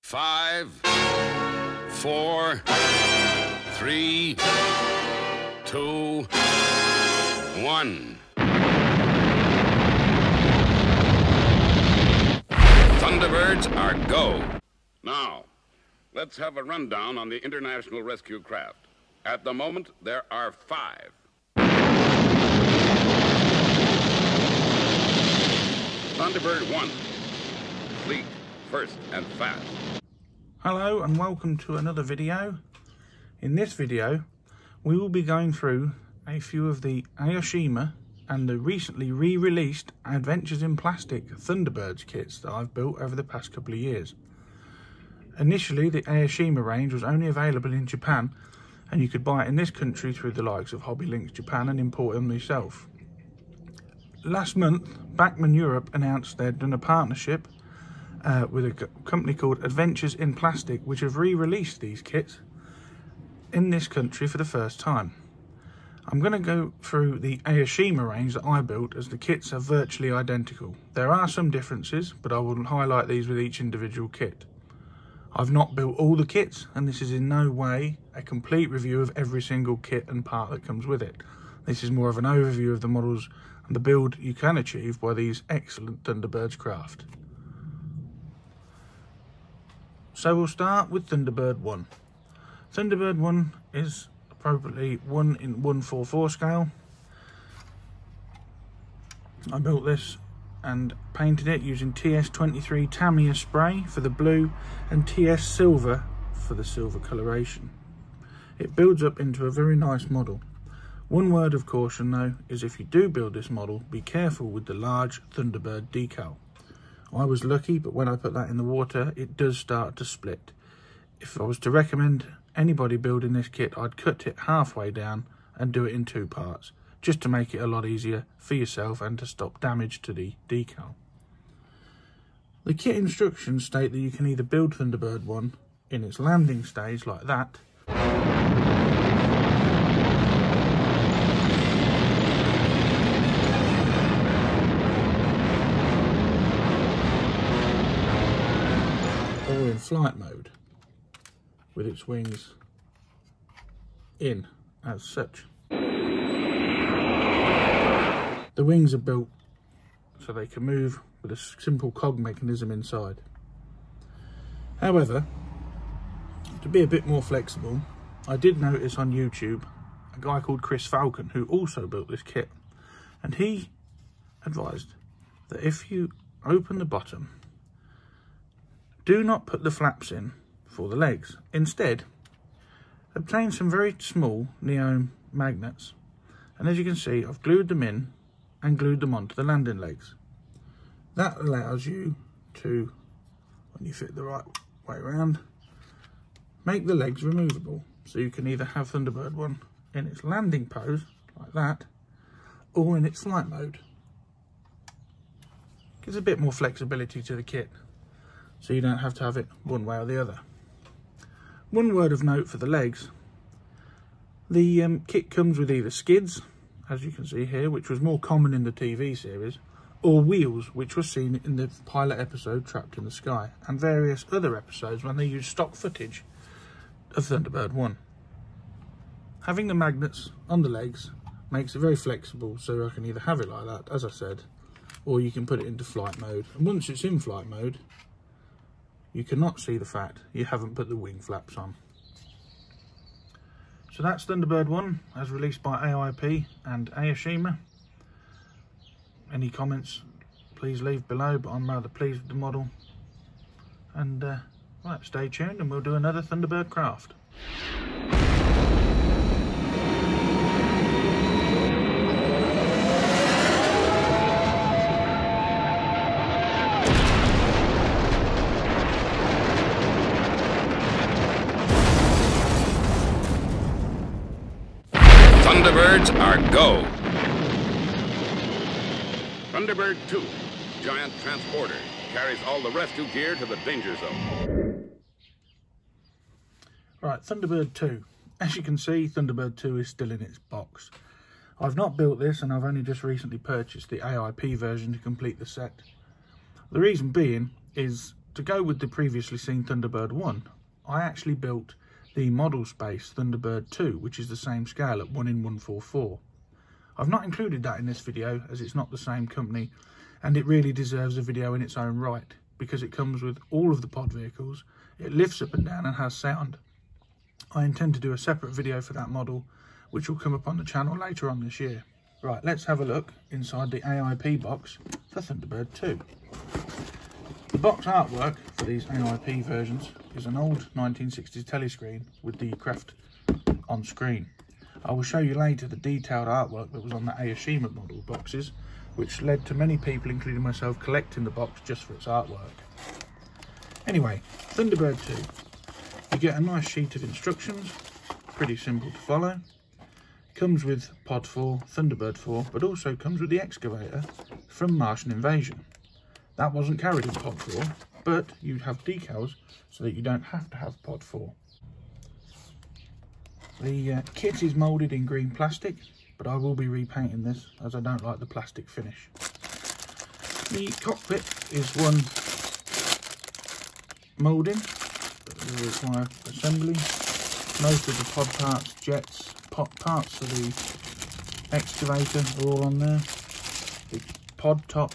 5, 4, 3, 2, 1. Thunderbirds are go. Now, let's have a rundown on the International Rescue Craft. At the moment, there are 5. Thunderbird 1. Fleet, first and fast. Hello and welcome to another video. In this video, we will be going through a few of the Aoshima and the recently re-released Adventures in Plastic Thunderbirds kits that I've built over the past couple of years. Initially, the Aoshima range was only available in Japan, and you could buy it in this country through the likes of Hobby Links Japan and import them yourself. Last month, Bachmann Europe announced they'd done a partnership with a company called Adventures in Plastic, which have re-released these kits in this country for the first time. I'm going to go through the Aoshima range that I built, as the kits are virtually identical. There are some differences, but I will highlight these with each individual kit. I've not built all the kits, and this is in no way a complete review of every single kit and part that comes with it. This is more of an overview of the models and the build you can achieve by these excellent Thunderbirds craft. So we'll start with Thunderbird 1. Thunderbird 1 is appropriately 1 in 144 scale. I built this and painted it using TS23 Tamiya spray for the blue and TS Silver for the silver coloration. It builds up into a very nice model. One word of caution though is, if you do build this model, be careful with the large Thunderbird decal. I was lucky, but when I put that in the water, it does start to split. If I was to recommend anybody building this kit, I'd cut it halfway down and do it in 2 parts, just to make it a lot easier for yourself and to stop damage to the decal. The kit instructions state that you can either build Thunderbird 1 in its landing stage like that, or in flight mode with its wings in as such. The wings are built so they can move with a simple cog mechanism inside. However, to be a bit more flexible, I did notice on YouTube a guy called Chris Falcon who also built this kit, and he advised that if you open the bottom, do not put the flaps in for the legs. Instead, obtain some very small neon magnets, and as you can see, I've glued them in and glued them onto the landing legs. That allows you to, when you fit the right way around, make the legs removable. So you can either have Thunderbird 1 in its landing pose, like that, or in its flight mode. Gives a bit more flexibility to the kit, so you don't have to have it one way or the other. One word of note for the legs: the kit comes with either skids, as you can see here, which was more common in the TV series, or wheels, which was seen in the pilot episode Trapped in the Sky, and various other episodes when they used stock footage of Thunderbird 1. Having the magnets on the legs makes it very flexible, so I can either have it like that, as I said, or you can put it into flight mode. And once it's in flight mode, you cannot see the fact you haven't put the wing flaps on. So that's Thunderbird 1, as released by AIP and Aoshima. Any comments, please leave below, but I'm rather pleased with the model. And right, stay tuned and we'll do another Thunderbird craft. Thunderbirds are go. Thunderbird 2, giant transporter, carries all the rescue gear to the danger zone. Right, Thunderbird 2. As you can see, Thunderbird 2 is still in its box. I've not built this, and I've only just recently purchased the AIP version to complete the set. The reason being is to go with the previously seen Thunderbird 1, I actually built the Model Space Thunderbird 2, which is the same scale at 1:144. I've not included that in this video as it's not the same company, and it really deserves a video in its own right because it comes with all of the pod vehicles, it lifts up and down and has sound. I intend to do a separate video for that model, which will come up on the channel later on this year. Right, let's have a look inside the AIP box for Thunderbird 2. The box artwork for these AIP versions is an old 1960s telescreen with the craft on screen. I will show you later the detailed artwork that was on the Aoshima model boxes, which led to many people, including myself, collecting the box just for its artwork. Anyway, Thunderbird 2. You get a nice sheet of instructions, pretty simple to follow. Comes with Pod 4, Thunderbird 4, but also comes with the excavator from Martian Invasion. That wasn't carried in Pod 4, but you have decals so that you don't have to have Pod 4. The kit is moulded in green plastic, but I will be repainting this as I don't like the plastic finish. The cockpit is one moulding that will require assembly. Most of the pod parts, jets, parts of the excavator are all on there. The pod top,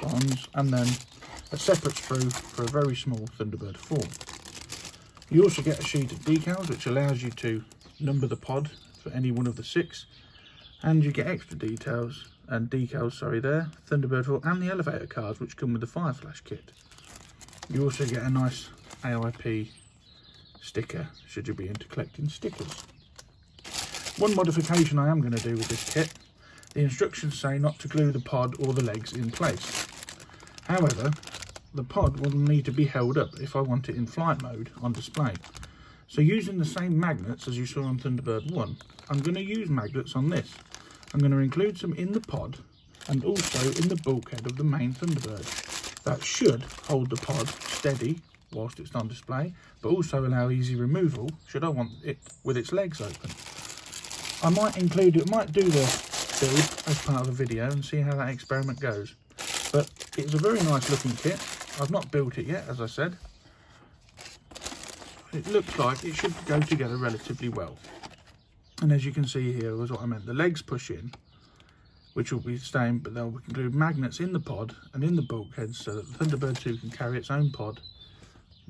arms, and then a separate sprue for a very small Thunderbird 4. You also get a sheet of decals which allows you to number the pod for any one of the 6, and you get extra decals there, Thunderbird 4 and the elevator cards which come with the Fireflash kit. You also get a nice AIP sticker should you be into collecting stickers. One modification I am going to do with this kit, the instructions say not to glue the pod or the legs in place. However, the pod will need to be held up if I want it in flight mode on display. So using the same magnets as you saw on Thunderbird 1, I'm going to use magnets on this. I'm going to include some in the pod and also in the bulkhead of the main Thunderbird. That should hold the pod steady whilst it's on display, but also allow easy removal should I want it with its legs open. I might include it, might do the build as part of the video and see how that experiment goes. But it's a very nice looking kit. I've not built it yet, as I said. It looks like it should go together relatively well. And as you can see here was what I meant. The legs push in, which will be staying, but they'll include magnets in the pod and in the bulkheads so that the Thunderbird 2 can carry its own pod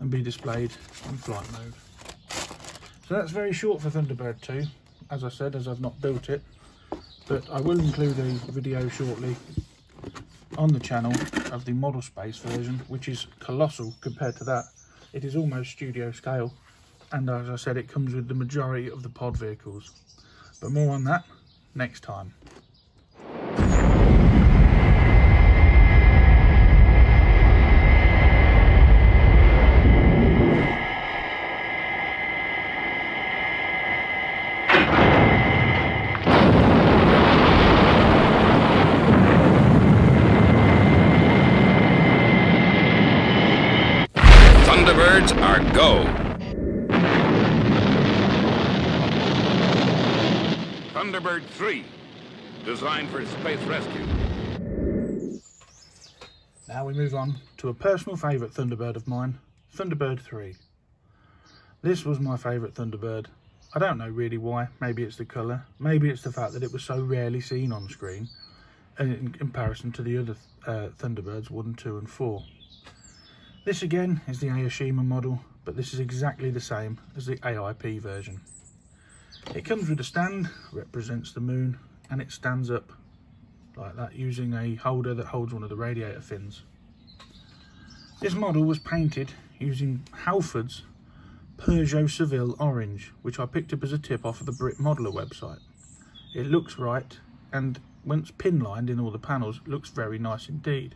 and be displayed in flight mode. So that's very short for Thunderbird 2, as I said, as I've not built it. But I will include a video shortly on the channel of the Model Space version, which is colossal compared to that. It is almost studio scale, and as I said, it comes with the majority of the pod vehicles. But more on that next time. Thunderbirds are go. Thunderbird 3, designed for space rescue. Now we move on to a personal favourite Thunderbird of mine, Thunderbird 3. This was my favourite Thunderbird. I don't know really why. Maybe it's the colour, maybe it's the fact that it was so rarely seen on screen in comparison to the other Thunderbirds 1, 2 and 4. This again is the Aoshima model, but this is exactly the same as the AIP version. It comes with a stand, represents the moon, and it stands up like that using a holder that holds one of the radiator fins. This model was painted using Halford's Peugeot Seville Orange, which I picked up as a tip off of the Brit Modeler website. It looks right, and once pin-lined in all the panels, looks very nice indeed.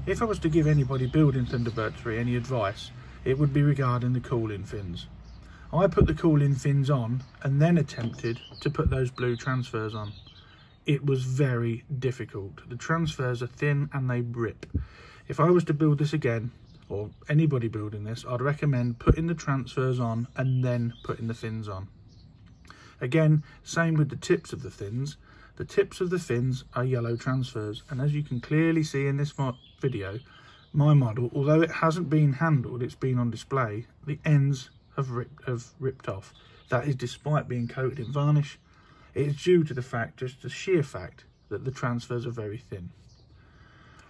If I was to give anybody building Thunderbird 3 any advice, it would be regarding the cooling fins. I put the cooling fins on and then attempted to put those blue transfers on. It was very difficult. The transfers are thin and they rip. If I was to build this again, or anybody building this, I'd recommend putting the transfers on and then putting the fins on. Again, same with the tips of the fins. The tips of the fins are yellow transfers, and as you can clearly see in this video, my model, although it hasn't been handled, it's been on display, the ends have ripped off. That is despite being coated in varnish. It is due to the fact, just the sheer fact, that the transfers are very thin.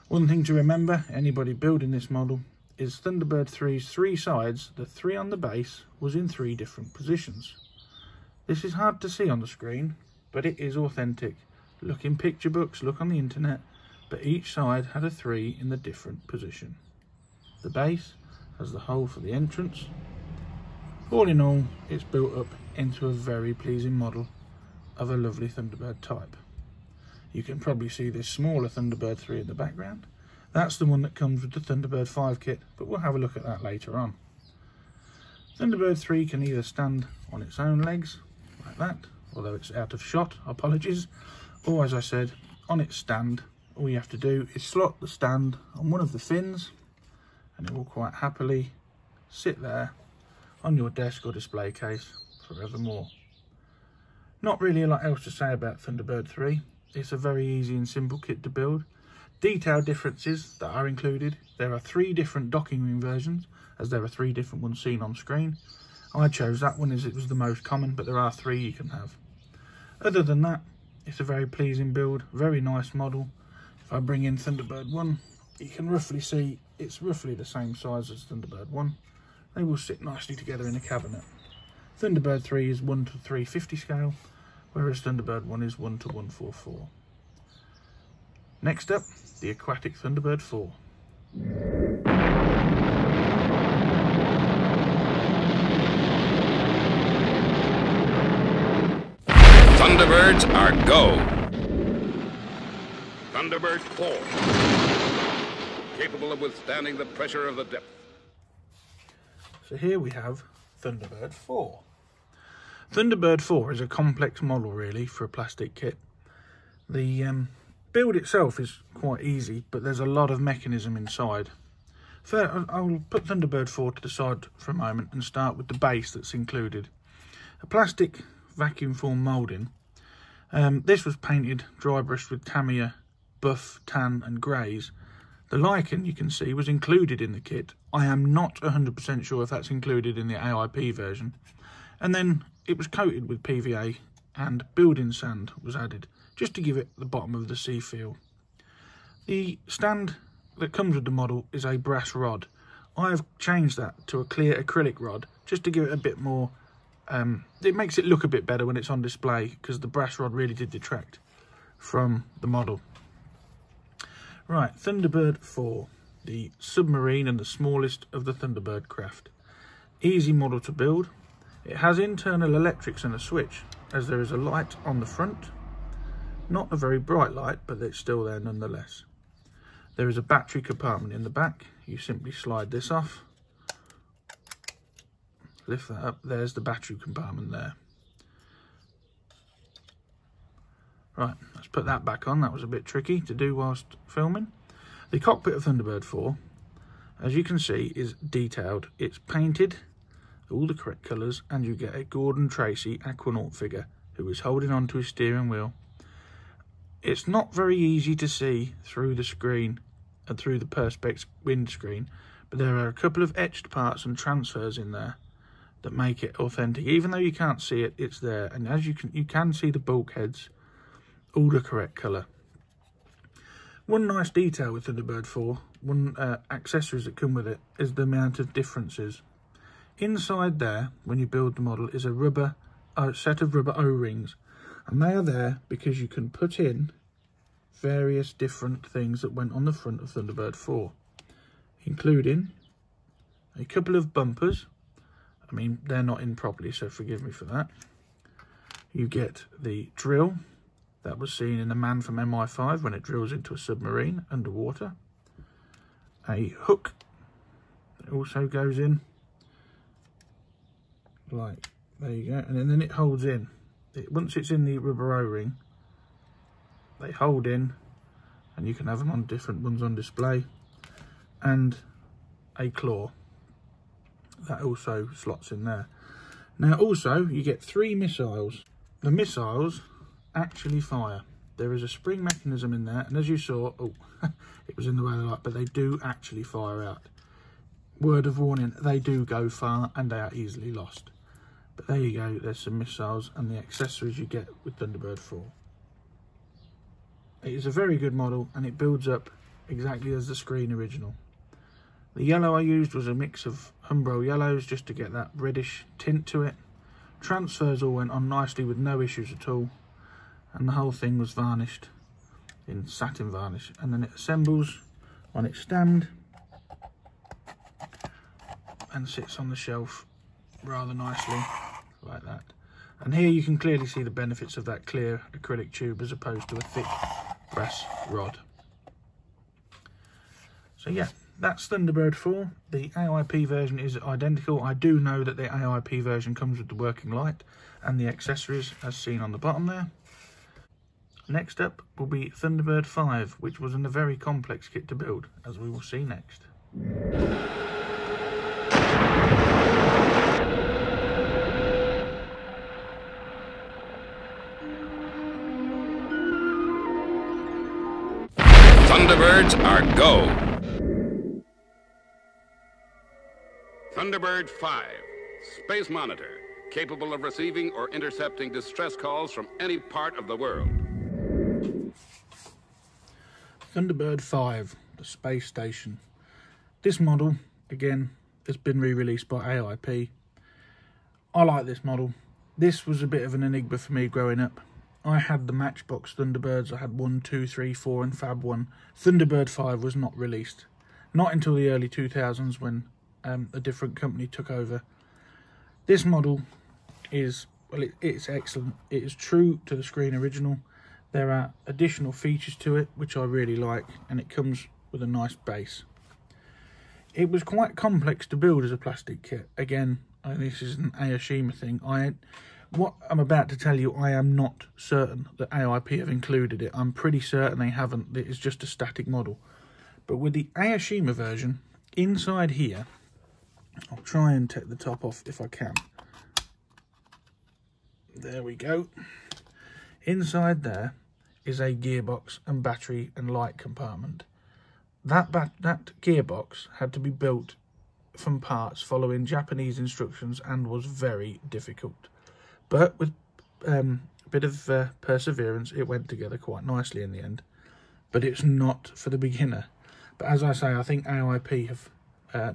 One thing to remember, anybody building this model, is Thunderbird 3's 3 sides, the 3 on the base, was in 3 different positions. This is hard to see on the screen, but it is authentic. Look in picture books, look on the internet, but each side had a 3 in the different position. The base has the hole for the entrance. All in all, it's built up into a very pleasing model of a lovely Thunderbird type. You can probably see this smaller Thunderbird 3 in the background. That's the one that comes with the Thunderbird 5 kit, but we'll have a look at that later on. Thunderbird 3 can either stand on its own legs, like that, although it's out of shot, apologies, or as I said, on its stand. All you have to do is slot the stand on one of the fins, and it will quite happily sit there on your desk or display case forevermore. Not really a lot else to say about Thunderbird 3. It's a very easy and simple kit to build. Detail differences that are included. There are 3 different docking ring versions, as there are 3 different ones seen on screen. I chose that one as it was the most common, but there are 3 you can have. Other than that, it's a very pleasing build, very nice model. If I bring in Thunderbird 1, you can roughly see it's roughly the same size as Thunderbird 1. They will sit nicely together in a cabinet. Thunderbird 3 is 1 to 350 scale, whereas Thunderbird 1 is 1 to 144. Next up, the Aquatic Thunderbird 4. Thunderbirds are go. Thunderbird 4. Capable of withstanding the pressure of the depth. So here we have Thunderbird 4. Thunderbird 4 is a complex model really for a plastic kit. The build itself is quite easy, but there's a lot of mechanism inside. First, I'll put Thunderbird 4 to the side for a moment and start with the base that's included. A plastic vacuum form moulding. This was painted dry brushed with Tamiya, buff, tan and greys. The lichen you can see was included in the kit. I am not 100% sure if that's included in the AIP version. And then it was coated with PVA and building sand was added, just to give it the bottom of the sea feel. The stand that comes with the model is a brass rod. I have changed that to a clear acrylic rod, just to give it a bit more, it makes it look a bit better when it's on display, because the brass rod really did detract from the model. Right, Thunderbird 4, the submarine and the smallest of the Thunderbird craft. Easy model to build. It has internal electrics and a switch, as there is a light on the front. Not a very bright light, but it's still there nonetheless. There is a battery compartment in the back. You simply slide this off. Lift that up, there's the battery compartment there. Right, let's put that back on. That was a bit tricky to do whilst filming. The cockpit of Thunderbird 4, as you can see, is detailed. It's painted all the correct colours, and you get a Gordon Tracy Aquanaut figure who is holding on to his steering wheel. It's not very easy to see through the screen and through the Perspex windscreen, but there are a couple of etched parts and transfers in there that make it authentic. Even though you can't see it, it's there, and as you can see the bulkheads, all the correct colour. One nice detail with Thunderbird 4, one accessories that come with it, is the amount of differences. Inside there, when you build the model, is a set of rubber O-rings, and they are there because you can put in various different things that went on the front of Thunderbird 4, including a couple of bumpers. I mean, they're not in properly, so forgive me for that. You get the drill that was seen in the Man from MI5 when it drills into a submarine underwater. A hook that also goes in, like, there you go, and then it holds in. Once it's in the rubber O-ring, they hold in, and you can have them on different ones on display. And a claw that also slots in there. Now also you get 3 missiles. The missiles actually fire. there is a spring mechanism in there, and as you saw, oh, it was in the way of the light, but they do actually fire out. Word of warning, they do go far and they are easily lost. But there you go, there's some missiles and the accessories you get with Thunderbird 4. It is a very good model and it builds up exactly as the screen original. The yellow I used was a mix of Umbro yellows just to get that reddish tint to it. Transfers all went on nicely with no issues at all, and the whole thing was varnished in satin varnish, and then it assembles on its stand and sits on the shelf rather nicely like that. And here you can clearly see the benefits of that clear acrylic tube as opposed to a thick brass rod. So yeah, that's Thunderbird 4. The AIP version is identical. I do know that the AIP version comes with the working light and the accessories as seen on the bottom there. Next up will be Thunderbird 5, which was a very complex kit to build, as we will see next. Thunderbirds are go. Thunderbird 5, Space Monitor, capable of receiving or intercepting distress calls from any part of the world. Thunderbird 5, the space station. This model, again, has been re-released by AIP. I like this model. This was a bit of an enigma for me growing up. I had the Matchbox Thunderbirds. I had 1, 2, 3, 4 and Fab 1. Thunderbird 5 was not released. Not until the early 2000s when a different company took over. This model is, well, it's excellent. It is true to the screen original. There are additional features to it which I really like, and it comes with a nice base. It was quite complex to build as a plastic kit. Again, this is an Aoshima thing. What I'm about to tell you, I am not certain that AIP have included it. I'm pretty certain they haven't. It is just a static model. But with the Aoshima version, inside here, I'll try and take the top off if I can. There we go. Inside there is a gearbox and battery and light compartment. That gearbox had to be built from parts following Japanese instructions and was very difficult. But with a bit of perseverance, it went together quite nicely in the end. But it's not for the beginner. But as I say, I think AIP have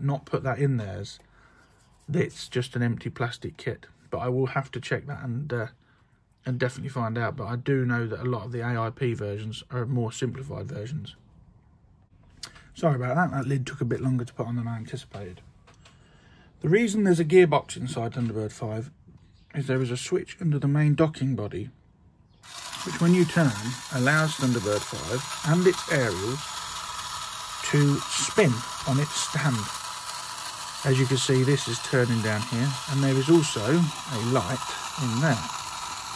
not put that in theirs. It's just an empty plastic kit. But I will have to check that and definitely find out. But I do know that a lot of the AIP versions are more simplified versions. Sorry about that. That lid took a bit longer to put on than I anticipated. The reason there's a gearbox inside Thunderbird 5 is there is a switch under the main docking body, which when you turn allows Thunderbird 5 and its aerials to spin on its stand. As you can see, this is turning down here, and there is also a light in there,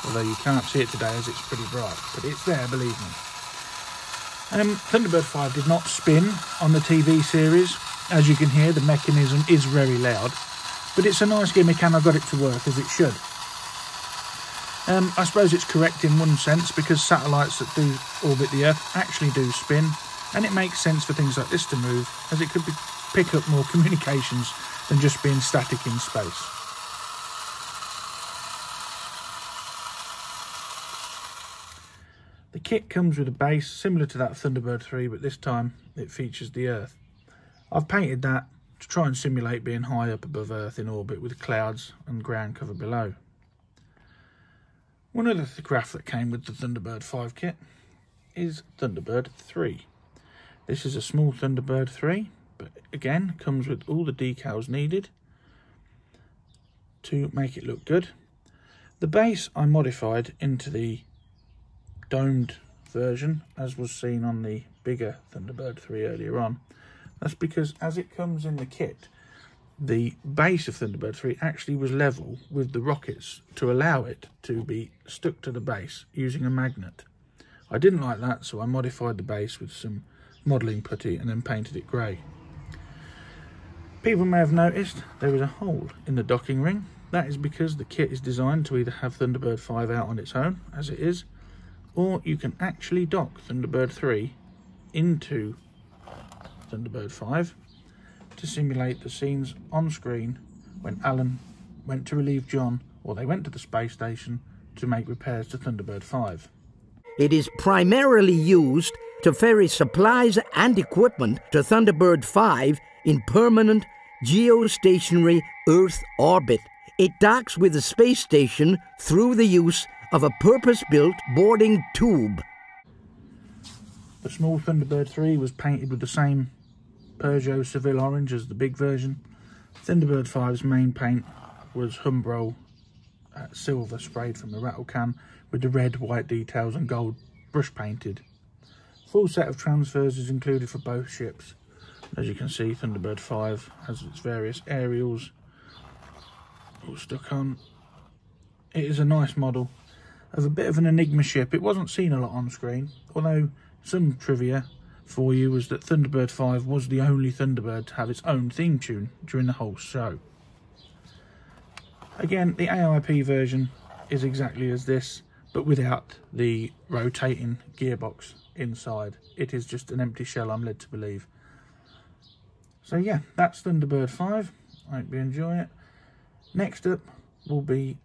although you can't see it today as it's pretty bright, but it's there, believe me. Thunderbird 5 did not spin on the TV series. As you can hear, the mechanism is very loud, but it's a nice gimmick and I got it to work as it should. I suppose it's correct in one sense, because satellites that do orbit the Earth actually do spin, and it makes sense for things like this to move, as it could pick up more communications than just being static in space. The kit comes with a base similar to that Thunderbird 3, but this time it features the Earth. I've painted that to try and simulate being high up above Earth in orbit with clouds and ground cover below. One other craft that came with the Thunderbird 5 kit is Thunderbird 3. This is a small Thunderbird 3, but again comes with all the decals needed to make it look good. The base I modified into the domed version, as was seen on the bigger Thunderbird 3 earlier on. That's because as it comes in the kit, the base of Thunderbird 3 actually was level with the rockets to allow it to be stuck to the base using a magnet. I didn't like that, so I modified the base with some modelling putty and then painted it grey. People may have noticed there is a hole in the docking ring. That is because the kit is designed to either have Thunderbird 5 out on its own, as it is, or you can actually dock Thunderbird 3 into Thunderbird 5 to simulate the scenes on screen when Alan went to relieve John, or they went to the space station to make repairs to Thunderbird 5. It is primarily used to ferry supplies and equipment to Thunderbird 5 in permanent geostationary Earth orbit. It docks with the space station through the use of a purpose-built boarding tube. The small Thunderbird 3 was painted with the same Peugeot Seville orange as the big version. Thunderbird 5's main paint was Humbrol silver sprayed from the rattle can with the red, white details and gold brush painted. Full set of transfers is included for both ships. As you can see, Thunderbird 5 has its various aerials all stuck on. It is a nice model of a bit of an enigma ship. It wasn't seen a lot on screen, although some trivia for you was that Thunderbird 5 was the only Thunderbird to have its own theme tune during the whole show. Again, the AIP version is exactly as this, but without the rotating gearbox inside. It is just an empty shell, I'm led to believe. So yeah, that's Thunderbird 5. I hope you enjoy it. Next up will be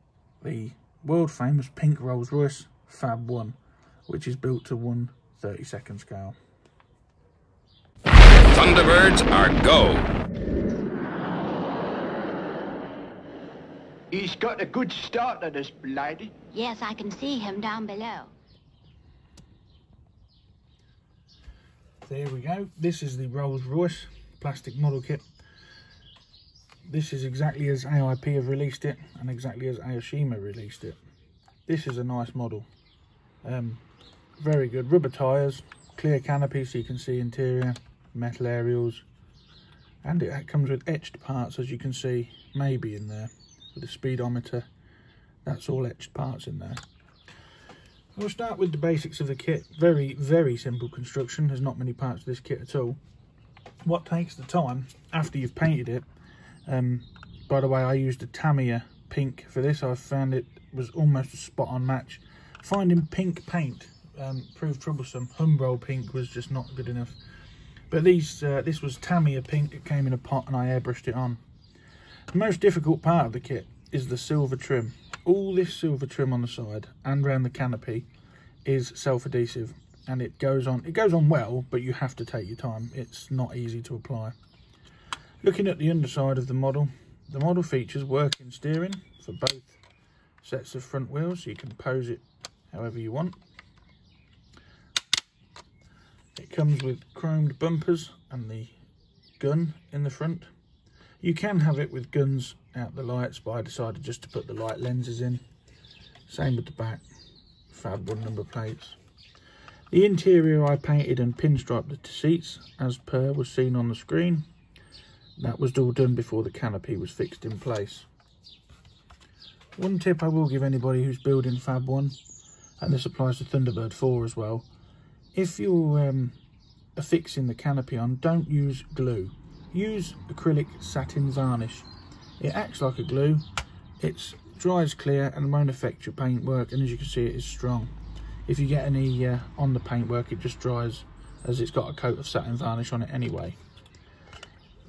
the world famous pink Rolls Royce Fab 1, which is built to 1/32 scale. Thunderbirds are go. He's got a good start on us, lady. Yes, I can see him down below. There we go. This is the Rolls Royce plastic model kit. This is exactly as AIP have released it and exactly as Aoshima released it. This is a nice model. Very good. Rubber tyres, clear canopy so you can see interior, metal aerials, and it comes with etched parts, as you can see, maybe in there, with a speedometer. That's all etched parts in there. We'll start with the basics of the kit. Very, very simple construction. There's not many parts of this kit at all. What takes the time after you've painted it, by the way, I used a Tamiya pink for this. I found it was almost a spot on match. Finding pink paint proved troublesome. Humbrol pink was just not good enough. But this was Tamiya pink. It came in a pot and I airbrushed it on. The most difficult part of the kit is the silver trim. All this silver trim on the side and around the canopy is self-adhesive, and it goes on well, but you have to take your time. It's not easy to apply. Looking at the underside of the model features working steering for both sets of front wheels, so you can pose it however you want. It comes with chromed bumpers and the gun in the front. You can have it with guns out the lights, but I decided just to put the light lenses in. Same with the back, Fab 1 number plates. The interior I painted and pinstriped the seats as per was seen on the screen. That was all done before the canopy was fixed in place. One tip I will give anybody who's building Fab 1, and this applies to Thunderbird 4 as well, if you're affixing the canopy on, don't use glue. Use acrylic satin varnish. It acts like a glue, it dries clear and won't affect your paintwork, and as you can see it is strong. If you get any on the paintwork, it just dries as it's got a coat of satin varnish on it anyway.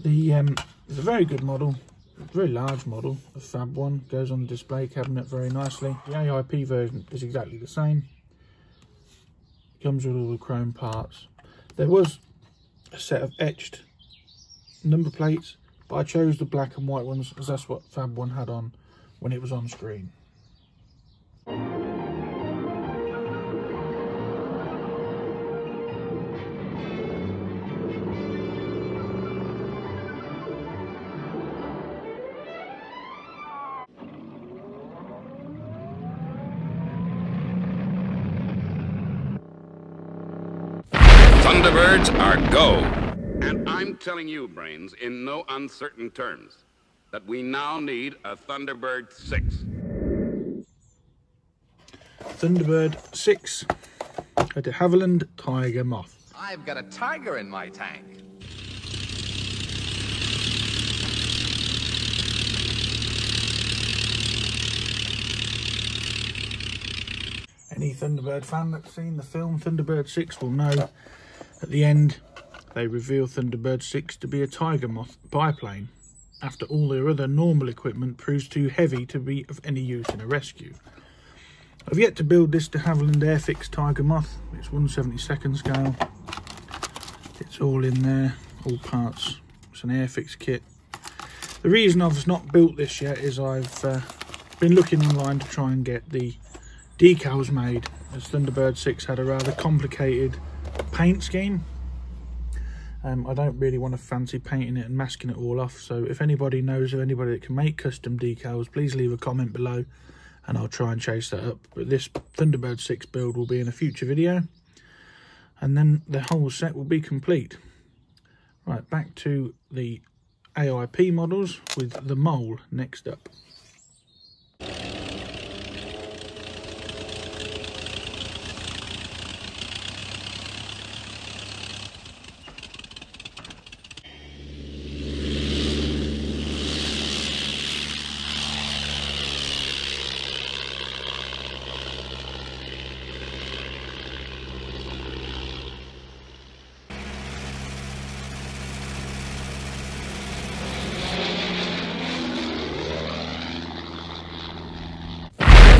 It's a very good model, a very large model of Fab 1, goes on the display cabinet very nicely. The AIP version is exactly the same. It comes with all the chrome parts. There was a set of etched number plates, but I chose the black and white ones as that's what Fab 1 had on when it was on screen. Thunderbirds are go. And I'm telling you, Brains, in no uncertain terms, that we now need a Thunderbird 6. Thunderbird 6, a de Havilland Tiger Moth. I've got a tiger in my tank. Any Thunderbird fan that's seen the film Thunderbird 6 will know at the end they reveal Thunderbird 6 to be a Tiger Moth biplane, after all their other normal equipment proves too heavy to be of any use in a rescue. I've yet to build this de Havilland Airfix Tiger Moth. It's 1/72 scale. It's all in there, all parts. It's an Airfix kit. The reason I've not built this yet is I've been looking online to try and get the decals made, as Thunderbird 6 had a rather complicated paint scheme. I don't really want to fancy painting it and masking it all off, so if anybody knows of anybody that can make custom decals, please leave a comment below and I'll try and chase that up. But this Thunderbird 6 build will be in a future video, and then the whole set will be complete. Right, back to the AIP models with the mole next up.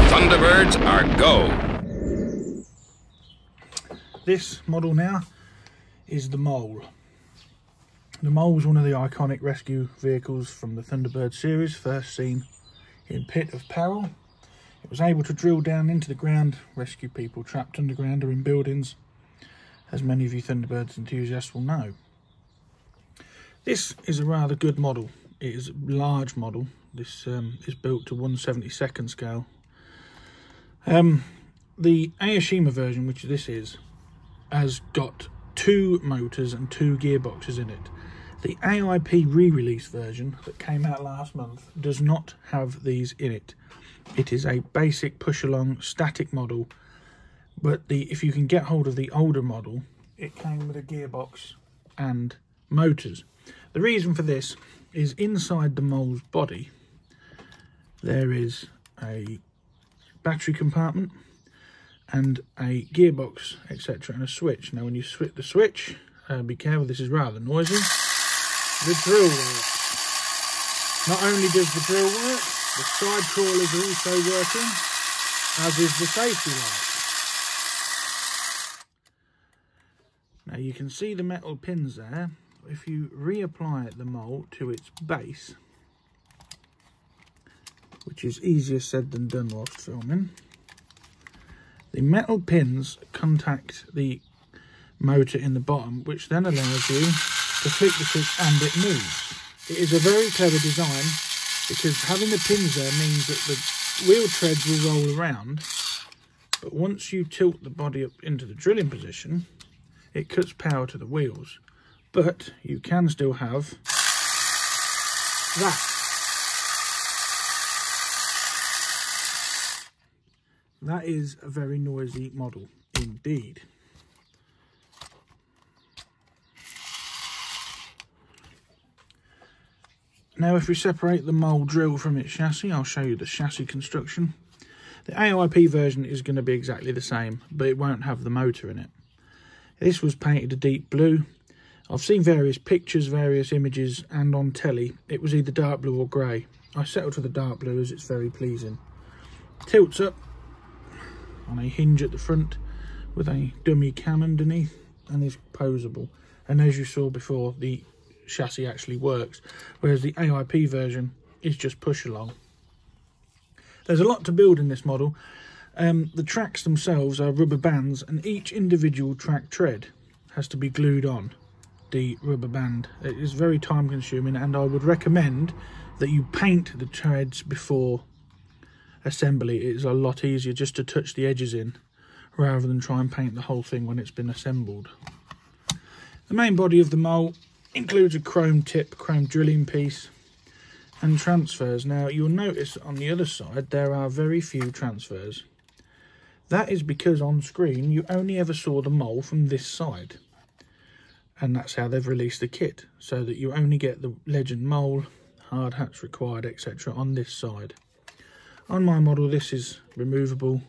Thunderbirds are go. This model now is the Mole. The Mole was one of the iconic rescue vehicles from the Thunderbird series, first seen in Pit of Peril. It was able to drill down into the ground, rescue people trapped underground or in buildings, as many of you Thunderbirds enthusiasts will know. This is a rather good model. It is a large model. This is built to 1/72 scale. The Aoshima version, which this is, has got 2 motors and 2 gearboxes in it. The AIP re-release version that came out last month does not have these in it. It is a basic push-along static model, but if you can get hold of the older model, it came with a gearbox and motors. The reason for this is inside the Mole's body there is a battery compartment and a gearbox, etc., and a switch. Now when you switch the switch, be careful, this is rather noisy, the drill works. Not only does the drill work, the side crawlers are also working, as is the safety light. Now you can see the metal pins there. If you reapply the Mole to its base, which is easier said than done whilst filming, the metal pins contact the motor in the bottom, which then allows you to flick the switch and it moves. It is a very clever design, because having the pins there means that the wheel treads will roll around, but once you tilt the body up into the drilling position, it cuts power to the wheels. But you can still have that. That is a very noisy model indeed. Now if we separate the Mole drill from its chassis, I'll show you the chassis construction. The AIP version is going to be exactly the same, but it won't have the motor in it. This was painted a deep blue. I've seen various pictures, various images, and on telly it was either dark blue or grey. I settled for the dark blue as it's very pleasing. Tilts up on a hinge at the front with a dummy cam underneath and is poseable. And as you saw before, the chassis actually works, whereas the AIP version is just push along. There's a lot to build in this model. The tracks themselves are rubber bands, and each individual track tread has to be glued on the rubber band. It is very time consuming, and I would recommend that you paint the treads before assembly. It is a lot easier just to touch the edges in rather than try and paint the whole thing when it's been assembled. The main body of the Mole includes a chrome tip, chrome drilling piece and transfers. Now you'll notice on the other side there are very few transfers. That is because on screen you only ever saw the Mole from this side, and that's how they've released the kit, so that you only get the Legend Mole, hard hats required, etc. on this side. On my model this is removable,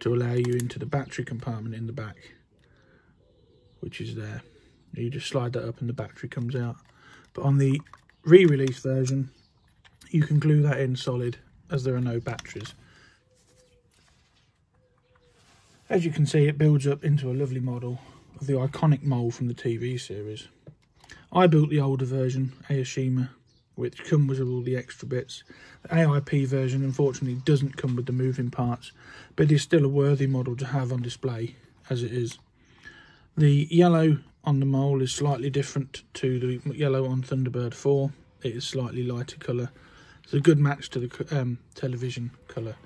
to allow you into the battery compartment in the back, which is there. You just slide that up and the battery comes out. But on the re-release version, you can glue that in solid as there are no batteries. As you can see, it builds up into a lovely model of the iconic mole from the TV series. I built the older version, Aoshima, which comes with all the extra bits. The AIP version unfortunately doesn't come with the moving parts, but is still a worthy model to have on display as it is. The yellow on the mole is slightly different to the yellow on Thunderbird 4. It is slightly lighter colour. It's a good match to the television colour.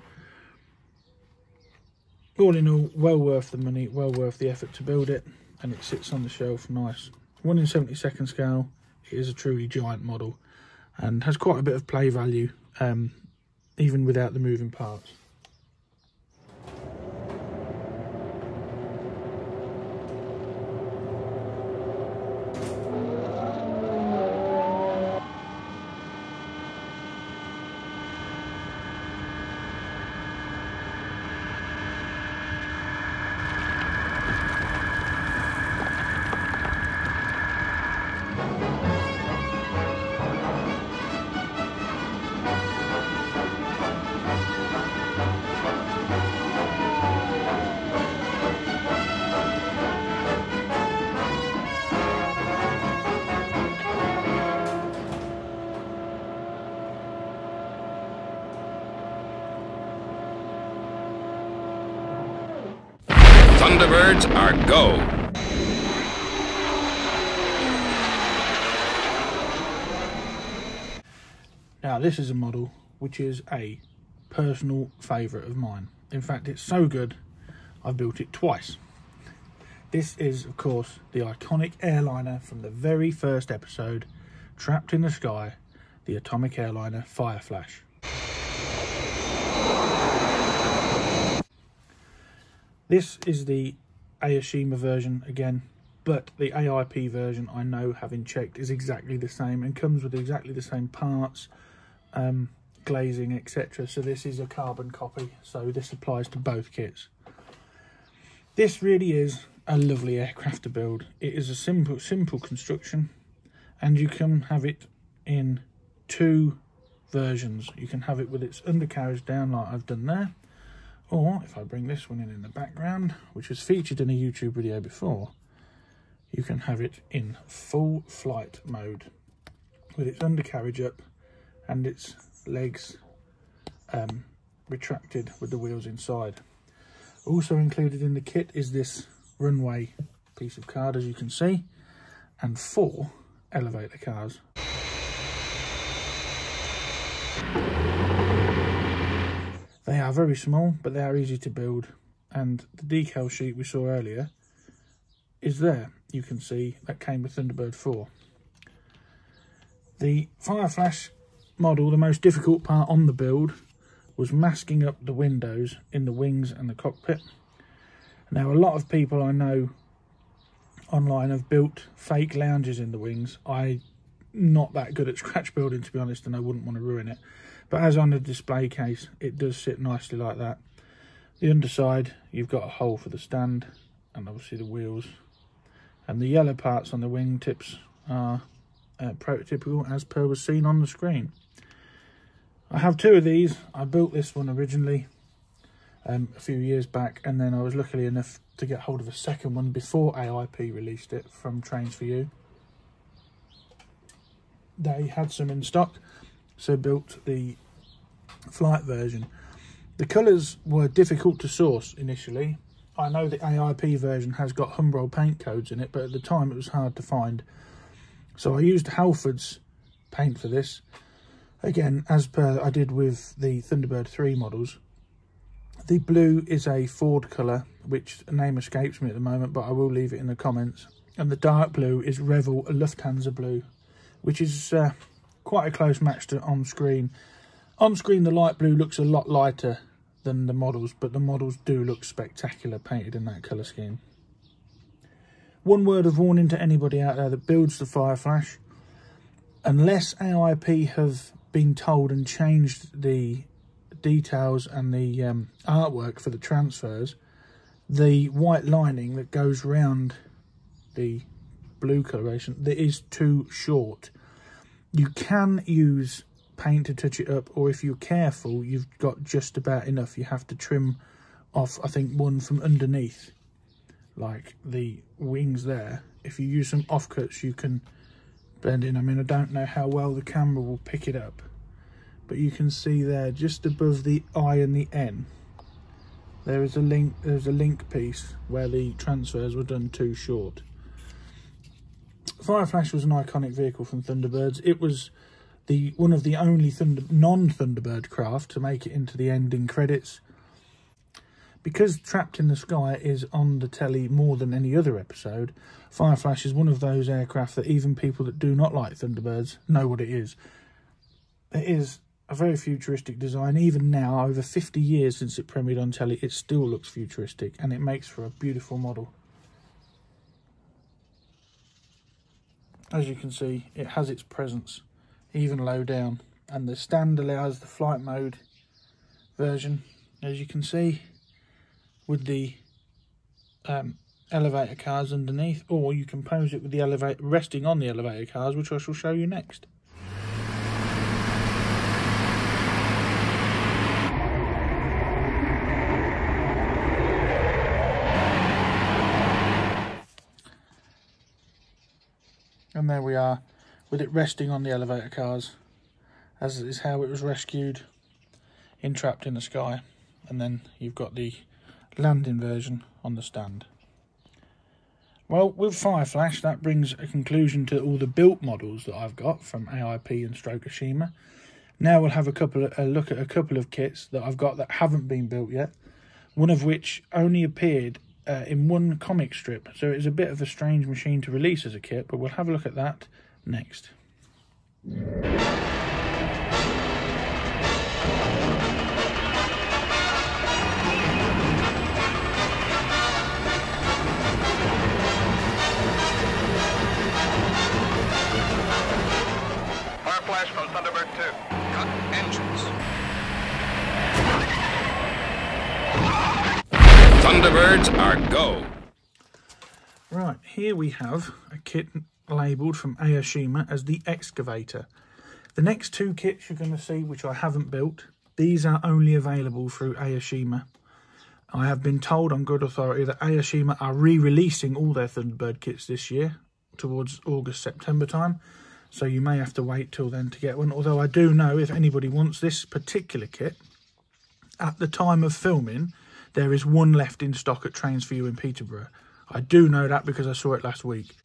All in all, well worth the money, well worth the effort to build it, and it sits on the shelf nice. 1 in 72nd scale. It is a truly giant model and has quite a bit of play value, even without the moving parts. Thunderbirds are go. Now this is a model which is a personal favourite of mine. In fact, it's so good I've built it twice. This is of course the iconic airliner from the very first episode, Trapped in the Sky, the atomic airliner Fireflash. This is the Aoshima version again, but the AIP version, I know, having checked, is exactly the same and comes with exactly the same parts, glazing, etc. So this is a carbon copy, so this applies to both kits. This really is a lovely aircraft to build. It is a simple construction, and you can have it in 2 versions. You can have it with its undercarriage down like I've done there, or if I bring this one in the background, which was featured in a YouTube video before, you can have it in full flight mode with its undercarriage up and its legs retracted with the wheels inside. Also included in the kit is this runway piece of card, as you can see, and 4 elevator cars. They are very small, but they are easy to build, and the decal sheet we saw earlier is there. You can see that came with Thunderbird 4. The Fireflash model, the most difficult part on the build was masking up the windows in the wings and the cockpit. Now, a lot of people I know online have built fake lounges in the wings. I'm not that good at scratch building, to be honest, and I wouldn't want to ruin it. But as on the display case, it does sit nicely like that. The underside, you've got a hole for the stand, and obviously the wheels. And the yellow parts on the wing tips are prototypical, as per was seen on the screen. I have 2 of these. I built this one originally a few years back, and then I was lucky enough to get hold of a second one before AIP released it from Trains for You. They had some in stock, so built the flight version. The colours were difficult to source initially. I know the AIP version has got Humbrol paint codes in it, but at the time it was hard to find. So I used Halford's paint for this. Again, as per I did with the Thunderbird 3 models. The blue is a Ford colour, which name escapes me at the moment, but I will leave it in the comments. And the dark blue is Revell Lufthansa blue, which is quite a close match to on screen. On screen, the light blue looks a lot lighter than the models, but the models do look spectacular painted in that colour scheme. One word of warning to anybody out there that builds the Fireflash: unless AIP have been told and changed the details and the artwork for the transfers, the white lining that goes round the blue coloration, that is too short. You can use paint to touch it up, or if you're careful, you've got just about enough. You have to trim off, I think, one from underneath, like the wings there. If you use some offcuts, you can blend in. I mean, I don't know how well the camera will pick it up, but you can see there, just above the I and the N, there is a link. There's a link piece where the transfers were done too short. Fireflash was an iconic vehicle from Thunderbirds. It was one of the only non-Thunderbird craft to make it into the ending credits. Because Trapped in the Sky is on the telly more than any other episode, Fireflash is one of those aircraft that even people that do not like Thunderbirds know what it is. It is a very futuristic design. Even now, over 50 years since it premiered on telly, it still looks futuristic, and it makes for a beautiful model. As you can see, it has its presence even low down, and the stand allows the flight mode version, as you can see, with the elevator cars underneath, or you can pose it with the elevator resting on the elevator cars, which I shall show you next. And there we are, with it resting on the elevator cars, as is how it was rescued in Trapped in the Sky. And then you've got the landing version on the stand. Well, with Fireflash, that brings a conclusion to all the built models that I've got from AIP and Okashima. Now we'll have a look at a couple of kits that I've got that haven't been built yet, one of which only appeared in one comic strip, so it's a bit of a strange machine to release as a kit, but we'll have a look at that next. Fireflash from Thunderbird 2. Cut engines. Thunderbirds are go. Right, here we have a kit labelled from Aoshima as the Excavator. The next two kits you're going to see, which I haven't built, these are only available through Aoshima. I have been told on good authority that Aoshima are re-releasing all their Thunderbird kits this year, towards August, September time, so you may have to wait till then to get one. Although I do know if anybody wants this particular kit, at the time of filming, there is one left in stock at Trains for You in Peterborough. I do know that because I saw it last week.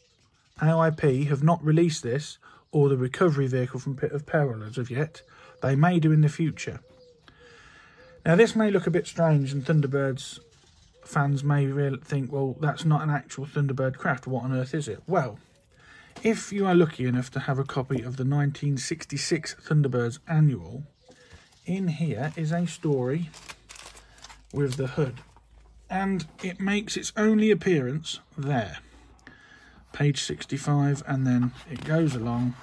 AIP have not released this or the recovery vehicle from Pit of Peril as of yet. They may do in the future. Now this may look a bit strange, and Thunderbirds fans may really think, well, that's not an actual Thunderbird craft. What on earth is it? Well, if you are lucky enough to have a copy of the 1966 Thunderbirds Annual, in here is a story with the hood, and it makes its only appearance there, page 65, and then it goes along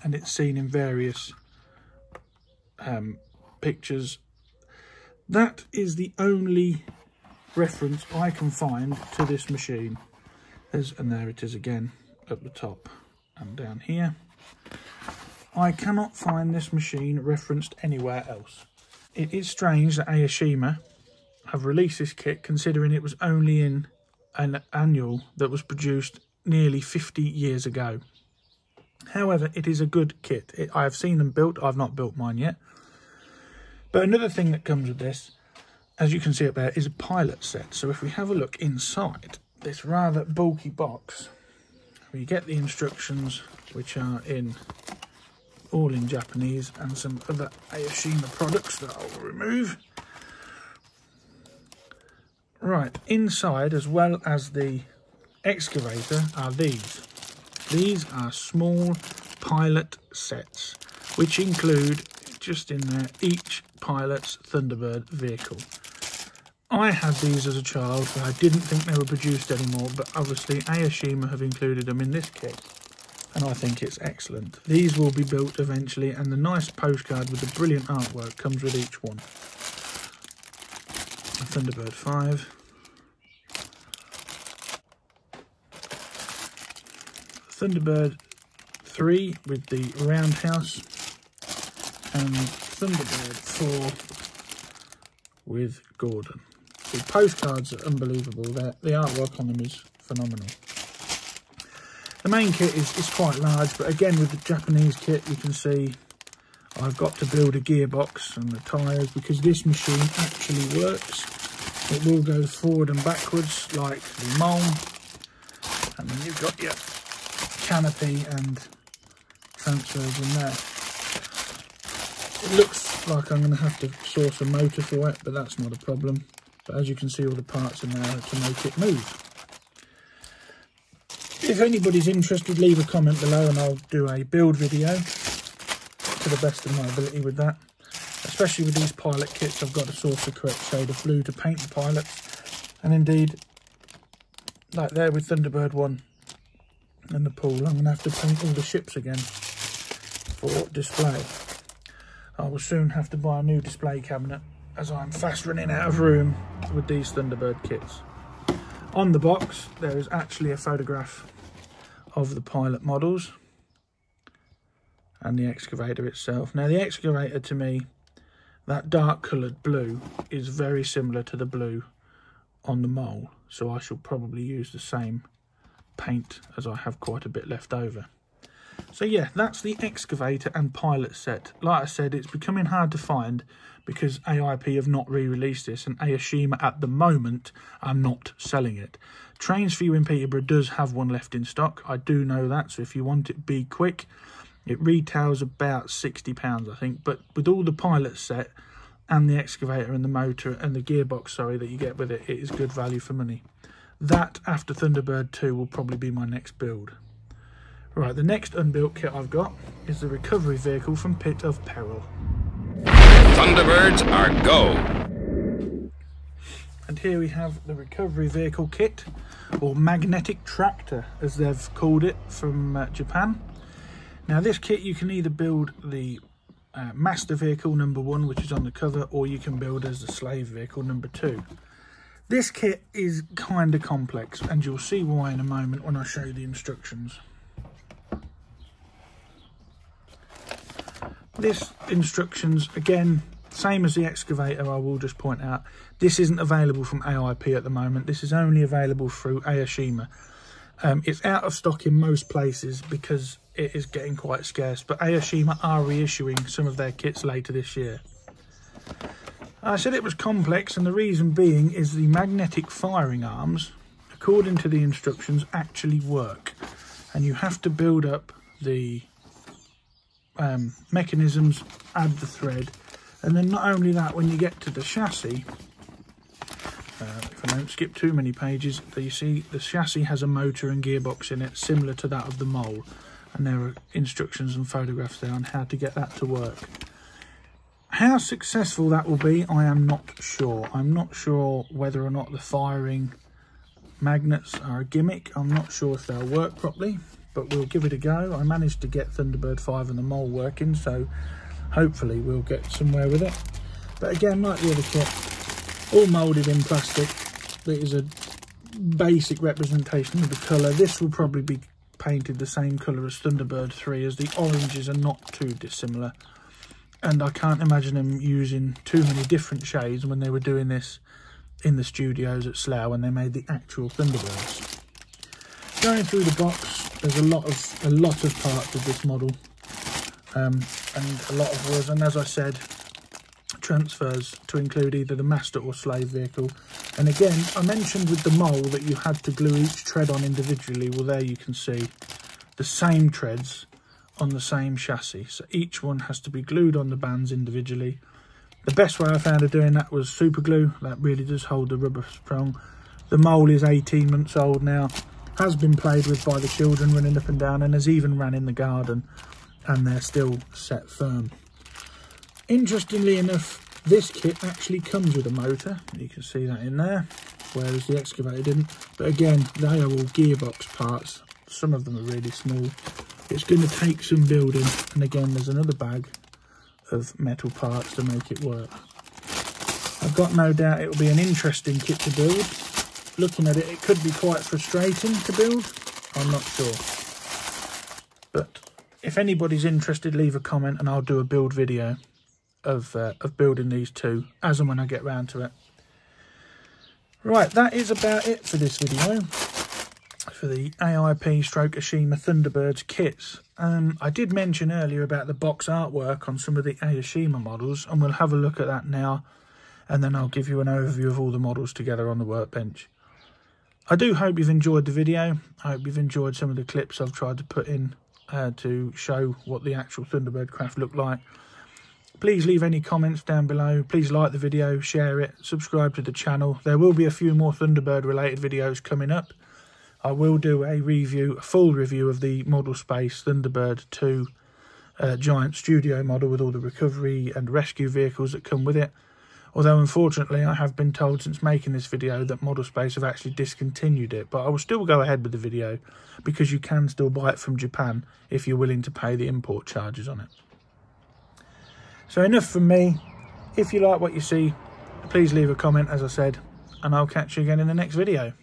and it's seen in various pictures. That is the only reference I can find to this machine. And there it is again at the top and down here. I cannot find this machine referenced anywhere else. It is strange that Aoshima have released this kit, considering it was only in an annual that was produced nearly 50 years ago. However, it is a good kit. I have seen them built. I've not built mine yet. But another thing that comes with this, as you can see up there, is a pilot set. So if we have a look inside this rather bulky box, we get the instructions, which are all in Japanese, and some other Aoshima products that I'll remove. Right, inside, as well as the excavator, are these. These are small pilot sets, which include, just in there, each pilot's Thunderbird vehicle. I had these as a child, but I didn't think they were produced anymore, but obviously Aoshima have included them in this kit. and I think it's excellent. These will be built eventually, and the nice postcard with the brilliant artwork comes with each one. A Thunderbird 5. Thunderbird 3 with the roundhouse, and Thunderbird 4 with Gordon. The postcards are unbelievable. The artwork on them is phenomenal. The main kit is quite large, but again with the Japanese kit you can see I've got to build a gearbox and the tyres because this machine actually works. It will go forward and backwards like the Mole, and then you've got your canopy and transfers in there. It looks like I'm going to have to source a motor for it, but that's not a problem. But as you can see, all the parts in there to make it move. If anybody's interested, leave a comment below and I'll do a build video to the best of my ability with that. Especially with these pilot kits, I've got to source the correct shade of blue to paint the pilots. And indeed, like there with Thunderbird 1 and the pool, I'm going to have to paint all the ships again for display. I will soon have to buy a new display cabinet as I'm fast running out of room with these Thunderbird kits. On the box there is actually a photograph of the pilot models and the excavator itself. Now the excavator, to me, that dark coloured blue is very similar to the blue on the Mole, so I shall probably use the same paint as I have quite a bit left over. So yeah, that's the excavator and pilot set. Like I said, it's becoming hard to find because AIP have not re-released this, and Aoshima at the moment are not selling it. Trains for You in Peterborough does have one left in stock. I do know that, so if you want it, be quick. It retails about £60, I think, but with all the pilot set and the excavator and the motor and the gearbox, sorry, that you get with it, it is good value for money. That, after Thunderbird 2, will probably be my next build. Right, the next unbuilt kit I've got is the recovery vehicle from Pit of Peril. Thunderbirds are go! And here we have the recovery vehicle kit, or magnetic tractor as they've called it from Japan. Now this kit, you can either build the master vehicle number 1, which is on the cover, or you can build as the slave vehicle number 2. This kit is kind of complex, and you'll see why in a moment when I show you the instructions. This instructions, again, same as the excavator, I will just point out, this isn't available from AIP at the moment. This is only available through Aoshima. It's out of stock in most places because it is getting quite scarce, but Aoshima are reissuing some of their kits later this year. I said it was complex, and the reason being is the magnetic firing arms, according to the instructions, actually work. And you have to build up the mechanisms, add the thread, and then not only that, when you get to the chassis, if I don't skip too many pages, you see the chassis has a motor and gearbox in it similar to that of the Mole, and there are instructions and photographs there on how to get that to work. How successful that will be, I am not sure. I'm not sure whether or not the firing magnets are a gimmick. I'm not sure if they'll work properly, but we'll give it a go. I managed to get Thunderbird 5 and the Mole working, so hopefully we'll get somewhere with it. But again, like the other kit, all moulded in plastic. There is a basic representation of the colour. This will probably be painted the same colour as Thunderbird 3, as the oranges are not too dissimilar. And I can't imagine them using too many different shades when they were doing this in the studios at Slough when they made the actual Thunderbirds. Going through the box, there's a lot of parts of this model, and a lot of was, and as I said, transfers to include either the master or slave vehicle. And again, I mentioned with the Mole that you had to glue each tread on individually. Well, there you can see the same treads on the same chassis, so each one has to be glued on the bands individually. The best way I found of doing that was super glue. That really does hold the rubber strong. The Mole is 18 months old now, has been played with by the children running up and down, and has even ran in the garden, and they're still set firm. Interestingly enough, this kit actually comes with a motor. You can see that in there, whereas the excavator didn't. But again, they are all gearbox parts. Some of them are really small. It's going to take some building, and again there's another bag of metal parts to make it work. I've got no doubt it will be an interesting kit to build. Looking at it, it could be quite frustrating to build. I'm not sure. But if anybody's interested, leave a comment and I'll do a build video of building these two as and when I get round to it. Right, that is about it for this video, for the AIP stroke Ashima Thunderbirds kits. I did mention earlier about the box artwork on some of the Ashima models, and we'll have a look at that now, and then I'll give you an overview of all the models together on the workbench. I do hope you've enjoyed the video. I hope you've enjoyed some of the clips I've tried to put in to show what the actual Thunderbird craft looked like. Please leave any comments down below. Please like the video, share it, subscribe to the channel. There will be a few more Thunderbird related videos coming up. I will do a full review of the Model Space Thunderbird 2 Giant Studio model with all the recovery and rescue vehicles that come with it. Although unfortunately I have been told since making this video that Model Space have actually discontinued it, but I will still go ahead with the video because you can still buy it from Japan if you're willing to pay the import charges on it. So enough from me. If you like what you see, please leave a comment, as I said, and I'll catch you again in the next video.